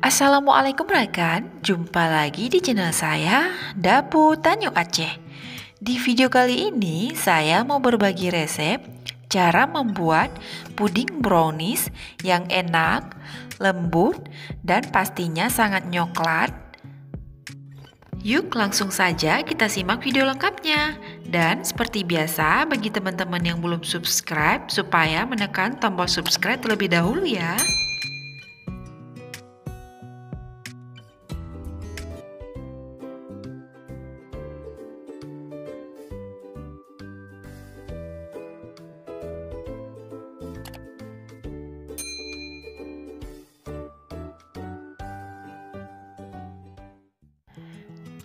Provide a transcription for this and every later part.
Assalamualaikum rekan, jumpa lagi di channel saya, Dapu Tanyo Aceh. Di video kali ini, saya mau berbagi resep cara membuat puding brownies yang enak, lembut, dan pastinya sangat nyoklat. Yuk langsung saja kita simak video lengkapnya. Dan seperti biasa, bagi teman-teman yang belum subscribe, supaya menekan tombol subscribe terlebih dahulu ya.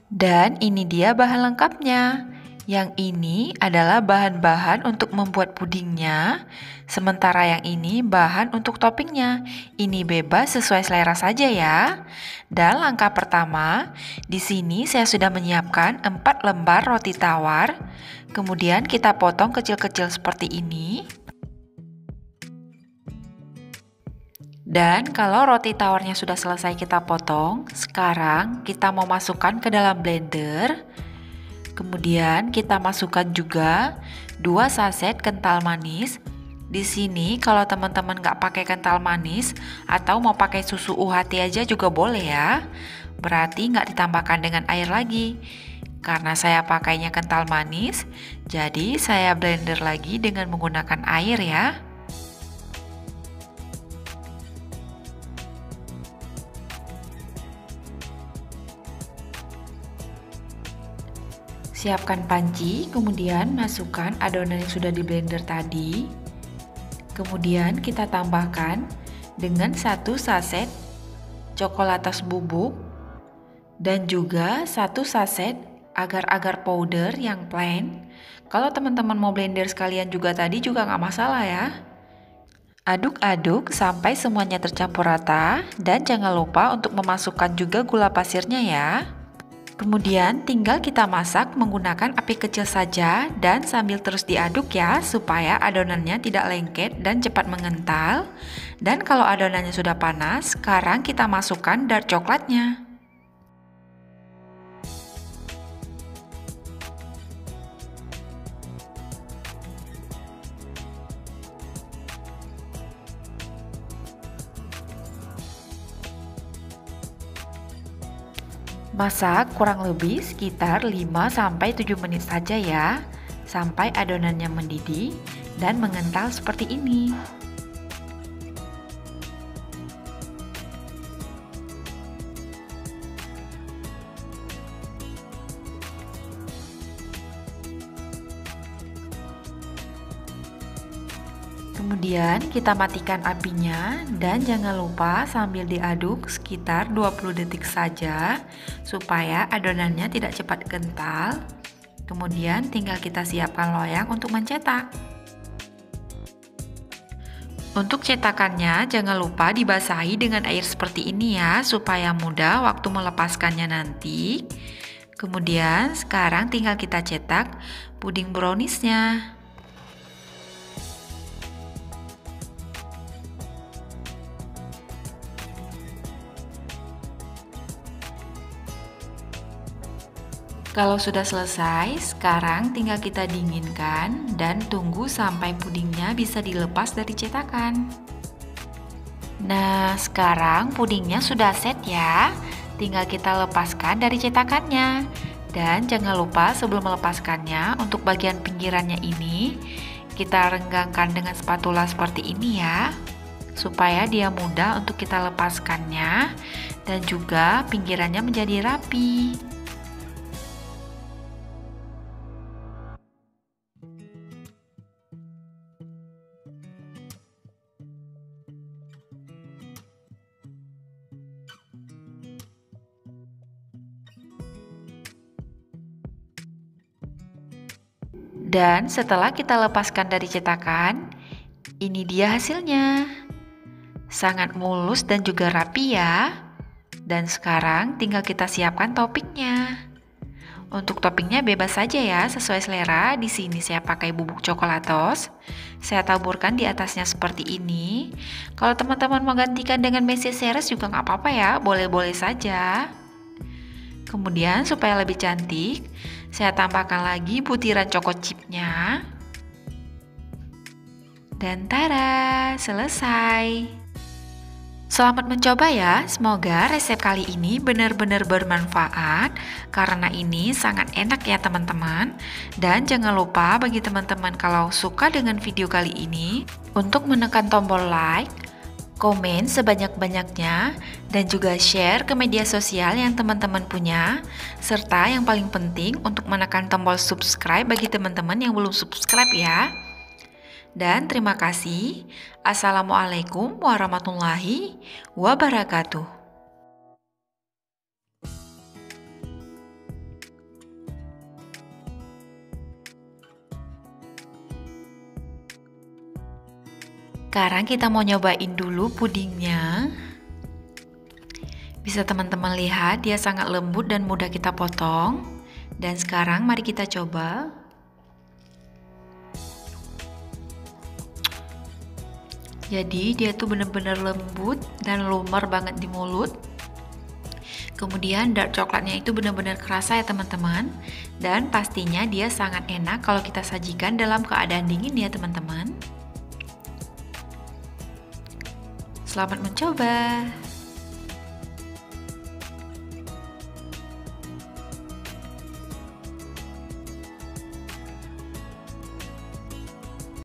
Dan ini dia bahan lengkapnya. Yang ini adalah bahan-bahan untuk membuat pudingnya, sementara yang ini bahan untuk toppingnya. Ini bebas sesuai selera saja ya. Dan langkah pertama, di sini saya sudah menyiapkan 4 lembar roti tawar. Kemudian kita potong kecil-kecil seperti ini. Dan kalau roti tawarnya sudah selesai kita potong, sekarang kita mau masukkan ke dalam blender. Kemudian kita masukkan juga 2 saset kental manis. Di sini kalau teman-teman nggak pakai kental manis atau mau pakai susu UHT aja juga boleh ya. Berarti nggak ditambahkan dengan air lagi. Karena saya pakainya kental manis, jadi saya blender lagi dengan menggunakan air ya. Siapkan panci, kemudian masukkan adonan yang sudah di blender tadi. Kemudian kita tambahkan dengan 1 saset coklatas bubuk dan juga 1 saset agar-agar powder yang plain. Kalau teman-teman mau blender sekalian juga tadi juga nggak masalah ya. Aduk-aduk sampai semuanya tercampur rata dan jangan lupa untuk memasukkan juga gula pasirnya ya. Kemudian tinggal kita masak menggunakan api kecil saja dan sambil terus diaduk ya supaya adonannya tidak lengket dan cepat mengental. Dan kalau adonannya sudah panas, sekarang kita masukkan dark coklatnya. Masak kurang lebih sekitar 5-7 menit saja ya, sampai adonannya mendidih dan mengental seperti ini. Kemudian kita matikan apinya dan jangan lupa sambil diaduk sekitar 20 detik saja supaya adonannya tidak cepat kental. Kemudian tinggal kita siapkan loyang untuk mencetak. Untuk cetakannya jangan lupa dibasahi dengan air seperti ini ya supaya mudah waktu melepaskannya nanti. Kemudian sekarang tinggal kita cetak puding browniesnya. Kalau sudah selesai, sekarang tinggal kita dinginkan dan tunggu sampai pudingnya bisa dilepas dari cetakan. Nah, sekarang pudingnya sudah set ya. Tinggal kita lepaskan dari cetakannya. Dan jangan lupa sebelum melepaskannya, untuk bagian pinggirannya ini, kita renggangkan dengan spatula seperti ini ya. Supaya dia mudah untuk kita lepaskannya dan juga pinggirannya menjadi rapi. Dan setelah kita lepaskan dari cetakan, ini dia hasilnya. Sangat mulus dan juga rapi ya. Dan sekarang tinggal kita siapkan toppingnya. Untuk toppingnya bebas saja ya, sesuai selera. Di sini saya pakai bubuk coklatos. Saya taburkan di atasnya seperti ini. Kalau teman-teman mau gantikan dengan meses seres juga nggak apa-apa ya, boleh-boleh saja. Kemudian supaya lebih cantik, saya tambahkan lagi butiran choco chipnya. Dan tada, selesai. Selamat mencoba ya, semoga resep kali ini benar-benar bermanfaat karena ini sangat enak ya teman-teman. Dan jangan lupa bagi teman-teman kalau suka dengan video kali ini untuk menekan tombol like, komen sebanyak-banyaknya, dan juga share ke media sosial yang teman-teman punya, serta yang paling penting untuk menekan tombol subscribe bagi teman-teman yang belum subscribe ya. Dan terima kasih. Assalamualaikum warahmatullahi wabarakatuh. Sekarang kita mau nyobain dulu pudingnya. Bisa teman-teman lihat dia sangat lembut dan mudah kita potong. Dan sekarang mari kita coba. Jadi dia tuh bener-bener lembut dan lumer banget di mulut. Kemudian dark coklatnya itu bener-bener kerasa ya teman-teman. Dan pastinya dia sangat enak kalau kita sajikan dalam keadaan dingin ya teman-teman. Selamat mencoba.